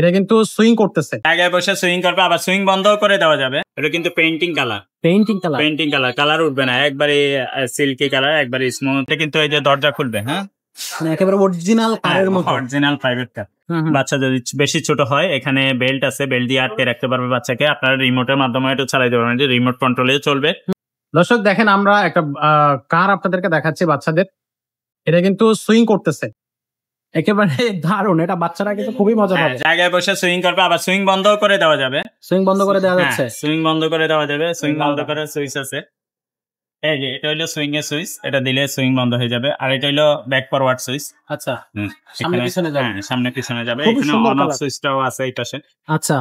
এটা কিন্তু সুইং করতেছে, জায়গায় বসে সুইং করবে, আবার সুইং বন্ধও করে দেওয়া যাবে। এটা কিন্তু পেইন্টিং কালার, কালার উঠবে না, একবারে সিল্কি কালার, একবারে স্মুথ। এটা কিন্তু এই যে দরজা খুলবে, হ্যাঁ একেবারে অরিজিনাল কারের মতো, অরিজিনাল প্রাইভেট কার। বাচ্চা যদি বেশি ছোট হয়, এখানে বেল্ট আছে, বেল্ট দিয়ে আটকে রাখতে পারবে বাচ্চাকে। আপনারা রিমোটের মাধ্যমে এটা চালাতে পারবেন, রিমোট কন্ট্রোলে চলবে। দর্শক দেখেন, আমরা একটা কার আপনাদেরকে দেখাচ্ছি বাচ্চাদের। এটা কিন্তু সুইং করতেছে, একেবারে দারুণ। এটা বাচ্চারা কিন্তু খুবই মজা পাবে। জায়গায় বসে সুইং করবে, আবার সুইং বন্ধও করে দেওয়া যাবে। সুইং বন্ধ করে দেওয়া যাচ্ছে, সুইং বন্ধ করে দেওয়া যাবে। সুইং বন্ধ করার সুইচ আছে, এই যে এটা হলো সুইং এর সুইচ, এটা দিলে সুইং বন্ধ হয়ে যাবে। আর এটা হলো ব্যাক ফরওয়ার্ড সুইচ। আচ্ছা, সামনে পিছনে যাবে, সামনে পিছনে যাবে। এখানে অন অফ সুইচটাও আছে এই পাশে। আচ্ছা,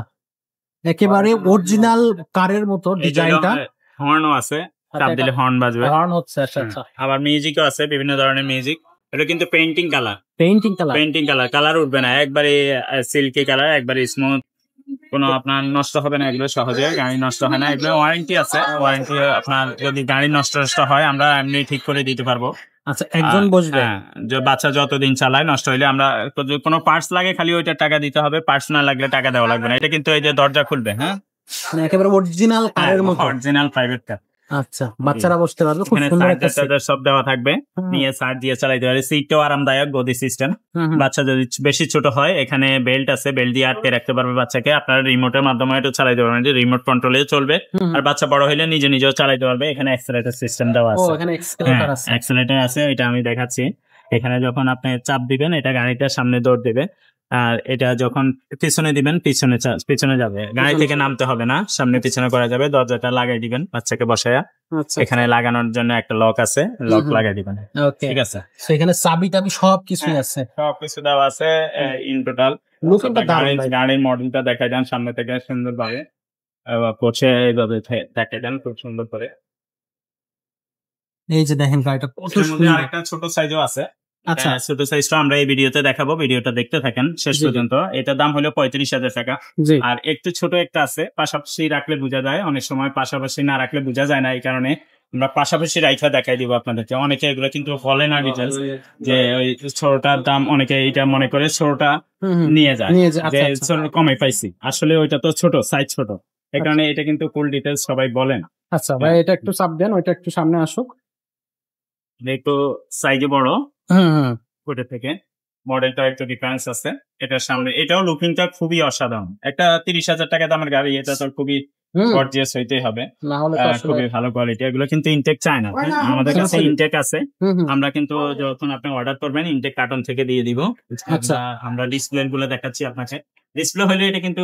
একেবারে অরিজিনাল কারের মতো ডিজাইনটা। হর্নও আছে, চাপ দিলে হর্ন বাজবে, হর্ন হচ্ছে। আচ্ছা, আবার মিউজিকও আছে, বিভিন্ন ধরনের মিউজিক। এটা কিন্তু পেইন্টিং কালার, কালার উঠবে না, একবারে সিল্কি কালার, একবারে স্মুথ। কোনো আপনার নষ্ট হবে না, এগুলো সহজে গাড়ি নষ্ট হয় না। এগুলো ওয়ারেন্টি আছে, ওয়ারেন্টি আপনার যদি গাড়ি নষ্ট হয় আমরা এমনি ঠিক করে দিতে পারবো। আচ্ছা, একজন বসবে, যে বাচ্চা যতদিন চালায়, নষ্ট হইলে আমরা কোনো পার্টস লাগে খালি ওইটা টাকা দিতে হবে, পার্টস না লাগলে টাকা দেওয়া লাগবে না। এটা কিন্তু এই যে দরজা খুলবে, হ্যাঁ একেবারে অরিজিনাল কারের মতো, অরিজিনাল প্রাইভেট কার। আচ্ছা, বাচ্চারা বসতে পারবে, খুব সুন্দর একটা সিট সব দেওয়া থাকবে, নিয়ে সাইড দিয়ে চালাতে পারে। সিটটাও আরামদায়ক, গদি সিস্টেম। বাচ্চা যদি বেশি ছোট হয়, এখানে বেল্ট আছে, বেল্ট দিয়ে আটকে রাখতে পারবে বাচ্চাকে। আপনারা রিমোটের মাধ্যমে এটা চালাতে পারবেন, রিমোট কন্ট্রোলে চলবে। আর বাচ্চা বড় হইলে নিজেও চালাতে পারবে। এখানে অ্যাক্সেলারেটর সিস্টেম দেওয়া আছে, অ্যাক্সেলারেটর আছে, এটা আমি দেখাচ্ছি। এখানে যখন আপনি চাপ দিবেন, এটা গাড়িটা সামনে দৌড় দিবে। আর এটা যখন পিছনে দিবেন, পিছনে যাবে, গাড়ি থেকে নামতে হবে না, সামনে পিছনে করা যাবে। দরজাটা লাগাই দিবেন বাচ্চাকে বসায়া, এখানে লাগানোর জন্য একটা লক আছে, লক লাগাই দিবেন। ঠিক আছে, এখানে চাবি টাবি সবকিছু আছে, সবকিছু দেওয়া আছে। ইন টোটাল গাড়ির মডেলটা দেখাই দেন সামনে থেকে সুন্দর ভাবে, পৌঁছে এইভাবে দেখাই দেন খুব সুন্দর করে। এই যে দেখেন গাড়িটা কত সুন্দর। আরেকটা ছোট সাইজও আছে। আচ্ছা, ছোট সাইজটা আমরা এই ভিডিওতে দেখাবো, ভিডিওটা দেখতে থাকেন শেষ পর্যন্ত। এটার দাম হলো 35,000 টাকা। আর একটু ছোট একটা আছে, পাশাপাশি রাখলে বোঝা যায়, অনেক সময় পাশাপাশি না রাখলে বোঝা যায় না, এই কারণে আমরা পাশাপাশি রাইখা দেখাই দিব আপনাদেরকে। অনেকে এগুলো কিন্তু বলে না ডিটেলস, যে ওই ছোটটার দাম, অনেকে এইটা মনে করে ছোটটা নিয়ে যায়, যে ছোট কমে পাইছি, আসলে ওইটা তো ছোট, সাইজ ছোট, এই কারণে এটা কিন্তু ফুল ডিটেলস সবাই বলে না। আচ্ছা ভাই, এটা একটু চাপ দেন, ওইটা একটু সামনে আসুক, একটু সাইজে বড়, ওটা থেকে মডেলটা একটু ডিফারেন্স আছে। এটার সামনে এটাও লুকিংটা খুবই অসাধারণ। একটা 30,000 টাকা দামের গাড়ি, এটা তো খুবই গর্জিয়াস হইতেই হবে, খুবই ভালো কোয়ালিটি। এগুলো কিন্তু ইনটেক চায় না, আমাদের কাছে ইনটেক আছে। আমরা কিন্তু যখন আপনি অর্ডার করবেন, ইনটেক কার্টন থেকে দিয়ে দিব। আচ্ছা, আমরা ডিসপ্লে গুলো দেখাচ্ছি আপনাকে। ডিসপ্লে হলে এটা কিন্তু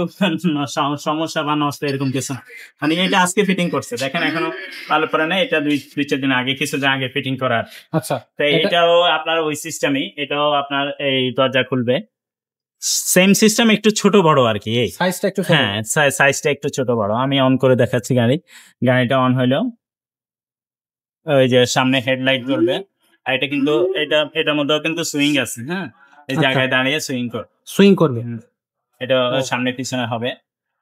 সমস্যা বা নষ্ট এরকম কিছু, মানে এটা আজকে ফিটিং করছে, দেখেন এখনো ভালো করে না, এটা 2-3 দিন আগে, কিছুদিন আগে ফিটিং করার। আচ্ছা, তো এটাও আপনার ওই সিস্টেমই, এটাও আপনার এই দরজা খুলবে, সেম সিস্টেম, একটু ছোট বড় আর কি, এই সাইজটা একটু, হ্যাঁ সাইজটা একটু ছোট বড়। আমি অন করে দেখাচ্ছি গাড়িটা অন হইলো, ওই যে সামনে হেডলাইট জ্বলবে। আর এটা কিন্তু এটার মধ্যেও কিন্তু সুইং আছে, হ্যাঁ এই জায়গায় দাঁড়িয়ে সুইং করবে, এটা সামনে পিছনে হবে।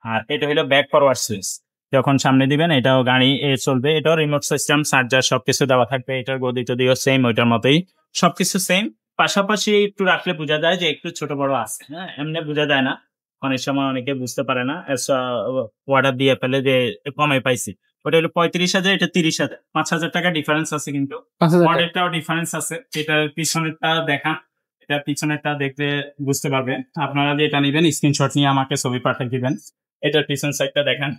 আর এটা হলো ব্যাক ফরওয়ার্ড সুইচ, যখন সামনে দিবেন এটাও গাড়ি চলবে। এটাও রিমোট সিস্টেম, চার্জার সবকিছু দেওয়া থাকবে। এটার গদি টদিও সেম, ওইটার মতোই সবকিছু সেম। পাশাপাশি একটু রাখলে বোঝা যায় যে একটু ছোট বড় আছে, হ্যাঁ এমনি বোঝা যায় না, অনেক সময় অনেকে বুঝতে পারে না, অর্ডার দিয়ে ফেলে যে কমে পাইছি। ওটা হলো 35,000, এটা 30,000, 5,000 টাকা ডিফারেন্স আছে, কিন্তু মডেলটাও ডিফারেন্স আছে। এটার পিছনেরটা দেখান, এটা পিছনেরটা দেখতে বুঝতে পারবেন। আপনারা যে এটা নিবেন, স্ক্রিনশট নিয়ে আমাকে ছবি পাঠিয়ে দিবেন। এটার পিছন সাইডটা দেখেন,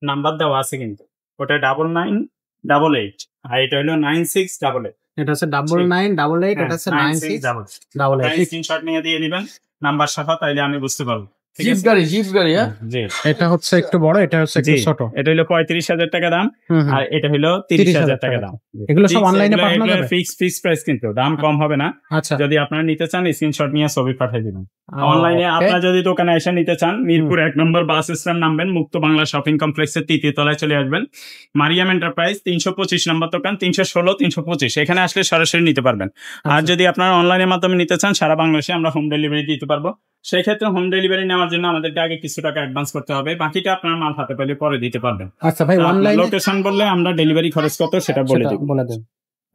নাম্বার দেওয়া আছে কিন্তু, ওটা 9988, আর এটা হলো 9688। এটা হচ্ছে 9988, এটা হচ্ছে 9688। স্ক্রিনশট নিয়ে দিয়ে দিবেন নাম্বার সহ, তাইলে আমি বুঝতে পারবো। জিপ গাড়ি, এটা হচ্ছে একটু বড়, এটা হচ্ছে একটু ছোট। এটা হলো 35,000 টাকা দাম, আর এটা হলো 30,000 টাকা দাম। এগুলো সব অনলাইনে পাঠানো যাবে, ফিক্স প্রাইস, কিন্তু দাম কম হবে না। আচ্ছা, যদি আপনারা নিতে চান স্ক্রিনশট নিয়ে ছবি পাঠিয়ে দিবেন। অনলাইনে আপনারা যদি দোকানে এসে নিতে চান, মিরপুর 1 নম্বর বাস স্ট্যান্ড নামবেন, মুক্ত বাংলা শপিং কমপ্লেক্সের 3য় তলায় চলে আসবেন। মারিয়াম এন্টারপ্রাইজ 325 নম্বর দোকান, 316 325, এখানে আসলে সরাসরি নিতে পারবেন। আর যদি আপনারা অনলাইনের মাধ্যমে নিতে চান, সারা বাংলাদেশে আমরা হোম ডেলিভারি দিতে পারবো। সেই ক্ষেত্রে হোম ডেলিভারি নেওয়ার জন্য আমাদেরকে আগে কিছু টাকা অ্যাডভান্স করতে হবে, বাকিটা আপনার মাল হাতে পেলে পরে দিতে পারবেন। আচ্ছা ভাই, অনলাইন লোকেশন বললে আমরা ডেলিভারি খরচ কত সেটা বলে দেব।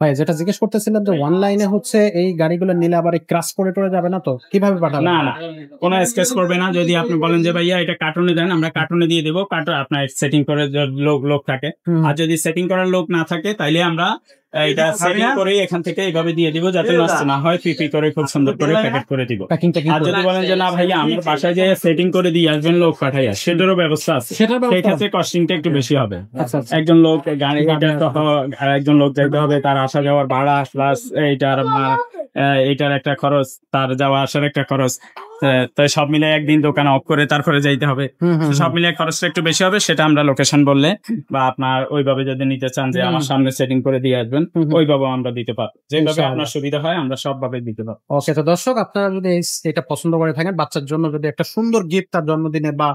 ভাই যেটা জিজ্ঞেস করতেছিলাম যে অনলাইনে হচ্ছে এই গাড়িগুলো নিলে আবার ক্রাশ করে টরে যাবে না তো, কিভাবে পাঠাবেন? না না, কোনো স্কেচ করবে না। যদি আপনি বলেন যে ভাইয়া এটা কার্টুনে দেন, আমরা কার্টুনে দিয়ে দেবো। কার্টুন আপনার সেটিং করে লোক থাকে। আর যদি সেটিং করার লোক না থাকে তাইলে আমরা এটা সেটিং করে এখান থেকে এইভাবে দিয়ে দিব, যাতে নষ্ট না হয়। পিপি করে খুব সুন্দর করে প্যাকেট করে দিব। আর যদি বলেন যে না ভাইয়া আমার বাসায় যে সেটিং করে দিয়ে আসবেন, লোক পাঠাইয়া, সেটারও ব্যবস্থা আছে। সেই ক্ষেত্রে কস্টিংটা একটু বেশি হবে। একজন লোক গাড়ি আর একজন লোক যাইতে হবে, তার আসা যাওয়ার ভাড়া প্লাস এইটার একটা খরচ, তার যাওয়া আসার একটা খরচ। তো সব মিলে একদিন দোকান অফ করে তারপরে যাইতে হবে। সব মিলে খরচটা একটু বেশি হবে। সেটা আমরা লোকেশন বললে বা আপনার ওইভাবে যদি নিতে চান যে আমার সামনে সেটিং করে দিয়ে আসবেন, ওইভাবে আমরা দিতে পারবো। যেভাবে আপনার সুবিধা হয় আমরা সবভাবে দিতে পারবো। ওকে, তো দর্শক আপনারা যদি এটা পছন্দ করে থাকেন, বাচ্চার জন্য যদি একটা সুন্দর গিফট তার জন্মদিনে বা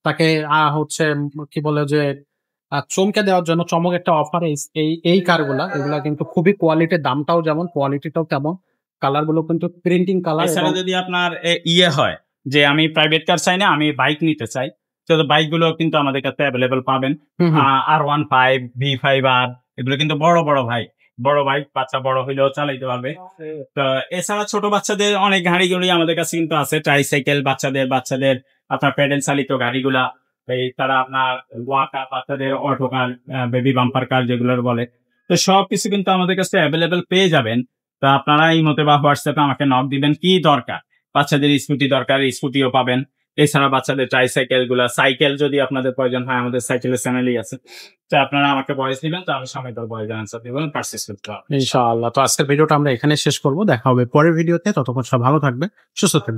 তাকে হচ্ছে কি বলে যে চমকে দেওয়ার জন্য চমক একটা অফার, এই কারগুলা এগুলা কিন্তু খুবই কোয়ালিটির, দামটাও যেমন কোয়ালিটিটাও তেমন, কালার গুলো কিন্তু প্রিন্টিং কালার। এছাড়া যদি আপনার ইয়ে হয় যে আমি প্রাইভেট কার চাই না, আমি বাইক নিতে চাই, তো বাইক গুলো কিন্তু আমাদের কাছে অ্যাভেলেবল পাবেন। R15, V5R, এগুলো কিন্তু বড় বাইক, বাচ্চা বড় হইলেও চালাইতে পারবে। তো এছাড়া ছোট বাচ্চাদের অনেক গাড়িগুলি আমাদের কাছে কিন্তু আছে, ট্রাইসাইকেল বাচ্চাদের আপনার প্যাডেল চালিত গাড়িগুলা, তারা আপনার ওয়াকার বাচ্চাদের, অটো কার, বেবি বাম্পার কার যেগুলোর বলে। তো সবকিছু কিন্তু আমাদের কাছে অ্যাভেলেবেল পেয়ে যাবেন। তা আপনারা এই মতে বা হোয়াটসঅ্যাপে আমাকে নক দিবেন কি দরকার। বাচ্চাদের স্কুটি দরকার, স্কুটিও পাবেন। এছাড়া বাচ্চাদের ট্রাইসাইকেল গুলা, সাইকেল যদি আপনাদের প্রয়োজন হয়, আমাদের সাইকেলের চ্যানেলই আছে। তো আপনারা আমাকে ভয়েস দিবেন, তো আমি সময় তার ভয়েস আনসার দিব, পারচেজ করতে হবে ইনশাআল্লাহ। তো আজকের ভিডিওটা আমরা এখানে শেষ করবো, দেখা হবে পরের ভিডিওতে। ততক্ষণ সব ভালো থাকবে, সুস্থ থাকবে।